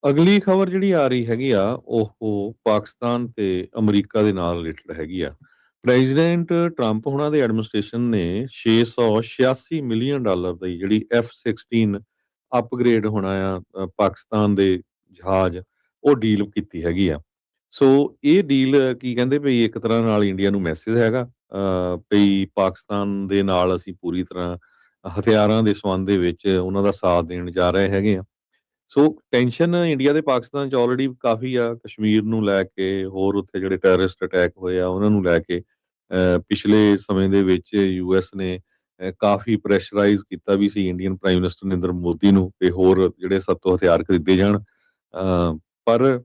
ਅਗਲੀ ਖਬਰ ਜਿਹੜੀ ਆ ਰਹੀ ਹੈਗੀ ਆ ਉਹ ਪਾਕਿਸਤਾਨ ਤੇ ਅਮਰੀਕਾ ਦੇ ਨਾਲ ਰਿਲੇਟਡ ਹੈਗੀ ਆ। ਪ੍ਰੈਜ਼ੀਡੈਂਟ ਟਰੰਪ ਹੁਣਾਂ ਦੇ ਐਡਮਿਨਿਸਟ੍ਰੇਸ਼ਨ ਨੇ 686 ਮਿਲੀਅਨ ਡਾਲਰ ਦੀ ਜਿਹੜੀ F-16 ਅਪਗ੍ਰੇਡ ਹੋਣਾ ਆ ਪਾਕਿਸਤਾਨ ਦੇ ਜਹਾਜ਼ ਉਹ ਡੀਲ ਕੀਤੀ ਹੈਗੀ ਆ। ਸੋ ਇਹ ਡੀਲ ਕੀ ਕਹਿੰਦੇ ਭਈ ਇੱਕ ਤਰ੍ਹਾਂ ਨਾਲ ਇੰਡੀਆ ਨੂੰ ਮੈਸੇਜ ਹੈਗਾ ਭਈ ਪਾਕਿਸਤਾਨ ਦੇ ਨਾਲ ਅਸੀਂ ਪੂਰੀ ਤਰ੍ਹਾਂ ਹਥਿਆਰਾਂ ਦੇ ਸੰਬੰਧ ਦੇ ਵਿੱਚ ਉਹਨਾਂ ਦਾ ਸਾਥ ਦੇਣ ਜਾ ਰਹੇ ਹੈਗੇ ਆ। ਸੋ ਟੈਨਸ਼ਨ ਇੰਡੀਆ ਤੇ ਪਾਕਿਸਤਾਨ 'ਚ ਆਲਰੇਡੀ ਕਾਫੀ ਆ ਕਸ਼ਮੀਰ ਨੂੰ ਲੈ ਕੇ, ਹੋਰ ਉੱਥੇ ਜਿਹੜੇ ਟੈਰਰਿਸਟ ਅਟੈਕ ਹੋਏ ਆ ਉਹਨਾਂ ਨੂੰ ਲੈ ਕੇ। ਪਿਛਲੇ ਸਮੇਂ ਦੇ ਵਿੱਚ ਯੂਐਸ ਨੇ ਕਾਫੀ ਪ੍ਰੈਸ਼ਰਾਈਜ਼ ਕੀਤਾ ਵੀ ਸੀ Indian prime minister Narendra Modi ਨੂੰ ਕਿ ਹੋਰ ਜਿਹੜੇ ਸਾਤੋਂ ਹਥਿਆਰ ਖਰੀਦੇ ਜਾਣ। ਪਰ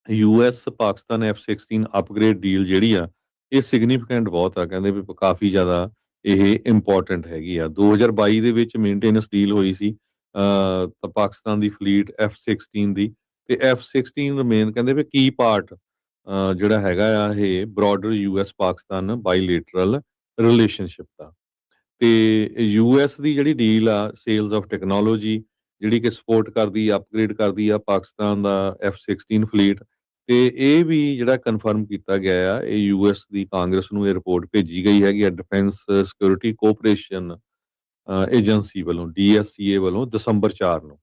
US Pakistan F-16 upgrade deal ਜਿਹੜੀ ਆ ਇਹ ਸਿਗਨੀਫੀਕੈਂਟ ਬਹੁਤ ਆ, ਕਹਿੰਦੇ ਵੀ ਕਾਫੀ ਜ਼ਿਆਦਾ ਇਹ ਇੰਪੋਰਟੈਂਟ ਹੈਗੀ ਆ। 2022 ਦੇ ਵਿੱਚ ਮੇਨਟੇਨੈਂਸ ਡੀਲ ਹੋਈ ਸੀ ਤਾਂ ਪਾਕਿਸਤਾਨ ਦੀ ਫਲੀਟ F-16 ਦੀ, ਤੇ F-16 ਰਮੇਨ ਕਹਿੰਦੇ ਵੀ ਕੀ ਪਾਰਟ ਜਿਹੜਾ ਹੈਗਾ ਆ ਇਹ ਬ੍ਰੌਡਰ ਯੂਐਸ ਪਾਕਿਸਤਾਨ ਬਾਈਲੇਟਰਲ ਰਿਲੇਸ਼ਨਸ਼ਿਪ ਦਾ। ਤੇ ਯੂਐਸ ਦੀ ਜਿਹੜੀ ਡੀਲ ਆ ਸੇਲਸ ਆਫ ਟੈਕਨੋਲੋਜੀ ਜਿਹੜੀ ਕਿ ਸਪੋਰਟ ਕਰਦੀ ਅਪਗ੍ਰੇਡ ਕਰਦੀ ਆ ਪਾਕਿਸਤਾਨ ਦਾ F-16 ਫਲੀਟ। ਤੇ ਇਹ ਵੀ ਜਿਹੜਾ ਕਨਫਰਮ ਕੀਤਾ ਗਿਆ ਆ, ਇਹ ਯੂਐਸ ਦੀ ਕਾਂਗਰਸ ਨੂੰ ਇਹ ਰਿਪੋਰਟ ਭੇਜੀ ਗਈ ਹੈਗੀ ਆ ਡਿਫੈਂਸ ਸਿਕਿਉਰਿਟੀ ਕੋਆਪਰੇਸ਼ਨ ਏਜੰਸੀ ਵੱਲੋਂ DSCA ਵੱਲੋਂ ਦਸੰਬਰ 4 ਨੂੰ।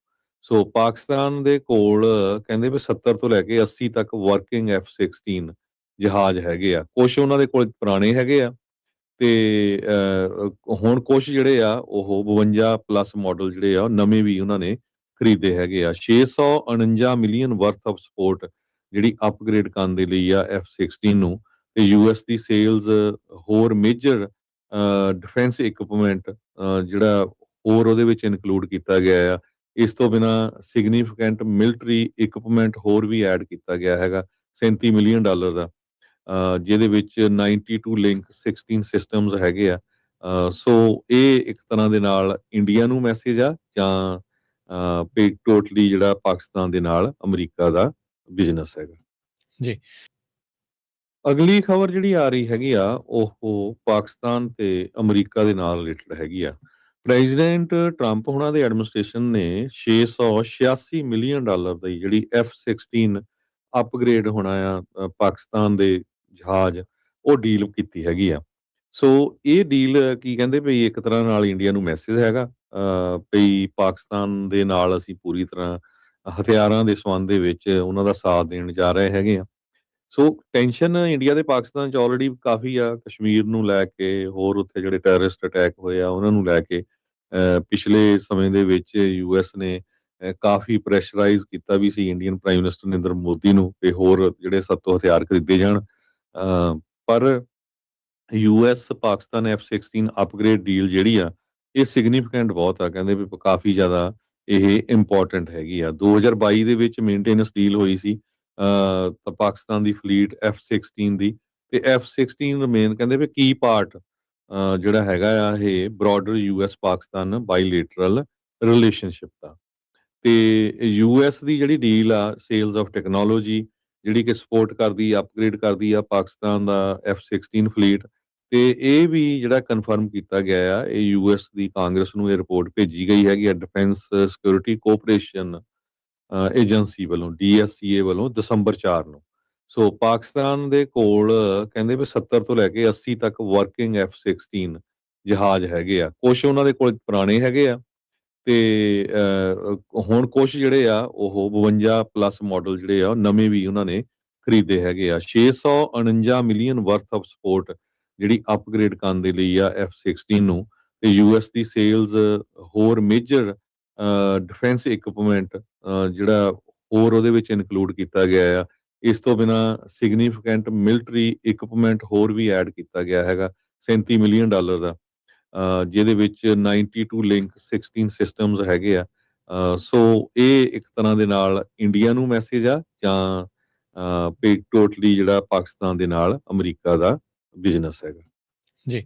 ਸੋ ਪਾਕਿਸਤਾਨ ਦੇ ਕੋਲ ਕਹਿੰਦੇ ਵੀ 70 ਤੋਂ ਲੈ ਕੇ 80 ਤੱਕ ਵਰਕਿੰਗ F-16 ਜਹਾਜ਼ ਹੈਗੇ ਆ। ਕੁਛ ਉਹਨਾਂ ਦੇ ਕੋਲ ਪੁਰਾਣੇ ਹੈਗੇ ਆ ਤੇ ਹੁਣ ਕੁਛ ਜਿਹੜੇ ਆ ਉਹ 52 ਪਲੱਸ ਮਾਡਲ ਜਿਹੜੇ ਆ ਨਵੇਂ ਵੀ ਉਹਨਾਂ ਨੇ ਖਰੀਦੇ ਹੈਗੇ ਆ। 649 ਮਿਲੀਅਨ ਵਰਥ ਆਫ ਸਪੋਰਟ ਜਿਹੜੀ ਅਪਗ੍ਰੇਡ ਕਰਨ ਦੇ ਲਈ ਆ F-16 ਨੂੰ। ਤੇ ਯੂਐਸ ਦੀ ਸੇਲਸ ਹੋਰ ਮੇਜਰ ਡਿਫੈਂਸ ਇਕਵਿਪਮੈਂਟ ਜਿਹੜਾ ਹੋਰ ਉਹਦੇ ਵਿੱਚ ਇਨਕਲੂਡ ਕੀਤਾ ਗਿਆ ਆ। ਇਸ ਤੋਂ ਬਿਨਾ ਸਿਗਨੀਫੀਕੈਂਟ ਮਿਲਟਰੀ ਇਕਵਿਪਮੈਂਟ ਹੋਰ ਵੀ ਐਡ ਕੀਤਾ ਗਿਆ ਹੈਗਾ 37 ਮਿਲੀਅਨ ਡਾਲਰ ਦਾ, ਜਿਹਦੇ ਵਿੱਚ 92 ਲਿੰਕ 16 ਸਿਸਟਮਸ ਹੈਗੇ ਆ। ਸੋ ਇਹ ਇੱਕ ਤਰ੍ਹਾਂ ਦੇ ਨਾਲ ਇੰਡੀਆ ਨੂੰ ਮੈਸੇਜ ਆ ਜਾਂ ਵੀ ਟੋਟਲੀ ਜਿਹੜਾ ਪਾਕਿਸਤਾਨ ਦੇ ਨਾਲ ਅਮਰੀਕਾ ਦਾ ਬਿਜ਼ਨਸ ਹੈਗਾ ਜੀ। ਅਗਲੀ ਖਬਰ ਜਿਹੜੀ ਆ ਰਹੀ ਹੈਗੀ ਆ ਉਹ ਪਾਕਿਸਤਾਨ ਤੇ ਅਮਰੀਕਾ ਦੇ ਨਾਲ ਰਿਲੇਟਡ ਹੈਗੀ ਆ। ਪ੍ਰੈਜ਼ੀਡੈਂਟ ਟਰੰਪ ਹੁਣਾਂ ਦੇ ਐਡਮਿਨਿਸਟ੍ਰੇਸ਼ਨ ਨੇ 686 ਮਿਲੀਅਨ ਡਾਲਰ ਦੀ ਜਿਹੜੀ F-16 ਅਪਗ੍ਰੇਡ ਹੋਣਾ ਆ ਪਾਕਿਸਤਾਨ ਦੇ ਜਹਾਜ਼ ਉਹ ਡੀਲ ਕੀਤੀ ਹੈਗੀ ਆ। ਸੋ ਇਹ ਡੀਲ ਕੀ ਕਹਿੰਦੇ ਭਈ ਇੱਕ ਤਰ੍ਹਾਂ ਨਾਲ ਇੰਡੀਆ ਨੂੰ ਮੈਸੇਜ ਹੈਗਾ ਭਈ ਪਾਕਿਸਤਾਨ ਦੇ ਨਾਲ ਅਸੀਂ ਪੂਰੀ ਤਰ੍ਹਾਂ ਹਥਿਆਰਾਂ ਦੇ ਸੰਬੰਧ ਦੇ ਵਿੱਚ ਉਹਨਾਂ ਦਾ ਸਾਥ ਦੇਣ ਜਾ ਰਹੇ ਹੈਗੇ ਆ। ਸੋ ਟੈਨਸ਼ਨ ਇੰਡੀਆ ਤੇ ਪਾਕਿਸਤਾਨ 'ਚ ਆਲਰੇਡੀ ਕਾਫੀ ਆ ਕਸ਼ਮੀਰ ਨੂੰ ਲੈ ਕੇ, ਹੋਰ ਉੱਥੇ ਜਿਹੜੇ ਟੈਰਰਿਸਟ ਅਟੈਕ ਹੋਏ ਆ ਉਹਨਾਂ ਨੂੰ ਲੈ ਕੇ। ਪਿਛਲੇ ਸਮੇਂ ਦੇ ਵਿੱਚ ਯੂਐਸ ਨੇ ਕਾਫੀ ਪ੍ਰੈਸ਼ਰਾਈਜ਼ ਕੀਤਾ ਵੀ ਸੀ Indian prime minister Narendra Modi ਨੂੰ ਕਿ ਹੋਰ ਜਿਹੜੇ ਸਾਤੋਂ ਹਥਿਆਰ ਖਰੀਦੇ ਜਾਣ। ਪਰ US Pakistan F-16 upgrade deal ਜਿਹੜੀ ਆ ਇਹ ਸਿਗਨੀਫੀਕੈਂਟ ਬਹੁਤ ਆ, ਕਹਿੰਦੇ ਵੀ ਕਾਫੀ ਜ਼ਿਆਦਾ ਇਹ ਇੰਪੋਰਟੈਂਟ ਹੈਗੀ ਆ। 2022 ਦੇ ਵਿੱਚ ਮੇਨਟੇਨੈਂਸ ਡੀਲ ਹੋਈ ਸੀ ਤਾਂ ਪਾਕਿਸਤਾਨ ਦੀ ਫਲੀਟ F-16 ਦੀ, ਤੇ F-16 ਰਮੇਨ ਕਹਿੰਦੇ ਵੀ ਕੀ ਪਾਰਟ ਜਿਹੜਾ ਹੈਗਾ ਆ ਇਹ ਬ੍ਰੌਡਰ ਯੂਐਸ ਪਾਕਿਸਤਾਨ ਬਾਈਲੇਟਰਲ ਰਿਲੇਸ਼ਨਸ਼ਿਪ ਦਾ। ਤੇ ਯੂਐਸ ਦੀ ਜਿਹੜੀ ਡੀਲ ਆ ਸੇਲਸ ਆਫ ਟੈਕਨੋਲੋਜੀ ਜਿਹੜੀ ਕਿ ਸਪੋਰਟ ਕਰਦੀ ਅਪਗ੍ਰੇਡ ਕਰਦੀ ਆ ਪਾਕਿਸਤਾਨ ਦਾ F-16 ਫਲੀਟ। ਤੇ ਇਹ ਵੀ ਜਿਹੜਾ ਕਨਫਰਮ ਕੀਤਾ ਗਿਆ ਆ, ਇਹ ਯੂਐਸ ਦੀ ਕਾਂਗਰਸ ਨੂੰ ਇਹ ਰਿਪੋਰਟ ਭੇਜੀ ਗਈ ਹੈਗੀ ਆ ਡਿਫੈਂਸ ਸਿਕਿਉਰਿਟੀ ਕੋਆਪਰੇਸ਼ਨ ਏਜੰਸੀ ਵੱਲੋਂ DSCA ਵੱਲੋਂ ਦਸੰਬਰ 4 ਨੂੰ। ਸੋ ਪਾਕਿਸਤਾਨ ਦੇ ਕੋਲ ਕਹਿੰਦੇ ਵੀ 70 ਤੋਂ ਲੈ ਕੇ 80 ਤੱਕ ਵਰਕਿੰਗ F-16 ਜਹਾਜ਼ ਹੈਗੇ ਆ। ਕੁਛ ਉਹਨਾਂ ਦੇ ਕੋਲ ਪੁਰਾਣੇ ਹੈਗੇ ਆ ਤੇ ਹੁਣ ਕੁਛ ਜਿਹੜੇ ਆ ਉਹ 52 ਪਲੱਸ ਮਾਡਲ ਜਿਹੜੇ ਆ ਨਵੇਂ ਵੀ ਉਹਨਾਂ ਨੇ ਖਰੀਦੇ ਹੈਗੇ ਆ। 649 ਮਿਲੀਅਨ ਵਰਥ ਆਫ ਸਪੋਰਟ ਜਿਹੜੀ ਅਪਗ੍ਰੇਡ ਕਰਨ ਦੇ ਲਈ ਆ F-16 ਨੂੰ। ਤੇ ਯੂਐਸ ਦੀ ਸੇਲਸ ਹੋਰ ਮੇਜਰ ਡਿਫੈਂਸ ਇਕਵਿਪਮੈਂਟ ਜਿਹੜਾ ਹੋਰ ਉਹਦੇ ਵਿੱਚ ਇਨਕਲੂਡ ਕੀਤਾ ਗਿਆ ਆ। ਇਸ ਤੋਂ ਬਿਨਾ ਸਿਗਨੀਫੀਕੈਂਟ ਮਿਲਟਰੀ ਇਕਵਿਪਮੈਂਟ ਹੋਰ ਵੀ ਐਡ ਕੀਤਾ ਗਿਆ ਹੈਗਾ 37 ਮਿਲੀਅਨ ਡਾਲਰ ਦਾ, ਜਿਹਦੇ ਵਿੱਚ 92 ਲਿੰਕ 16 ਸਿਸਟਮਸ ਹੈਗੇ ਆ। ਸੋ ਇਹ ਇੱਕ ਤਰ੍ਹਾਂ ਦੇ ਨਾਲ ਇੰਡੀਆ ਨੂੰ ਮੈਸੇਜ ਆ ਜਾਂ ਵੀ ਟੋਟਲੀ ਜਿਹੜਾ ਪਾਕਿਸਤਾਨ ਦੇ ਨਾਲ ਅਮਰੀਕਾ ਦਾ ਬਿਜ਼ਨਸ ਹੈਗਾ ਜੀ।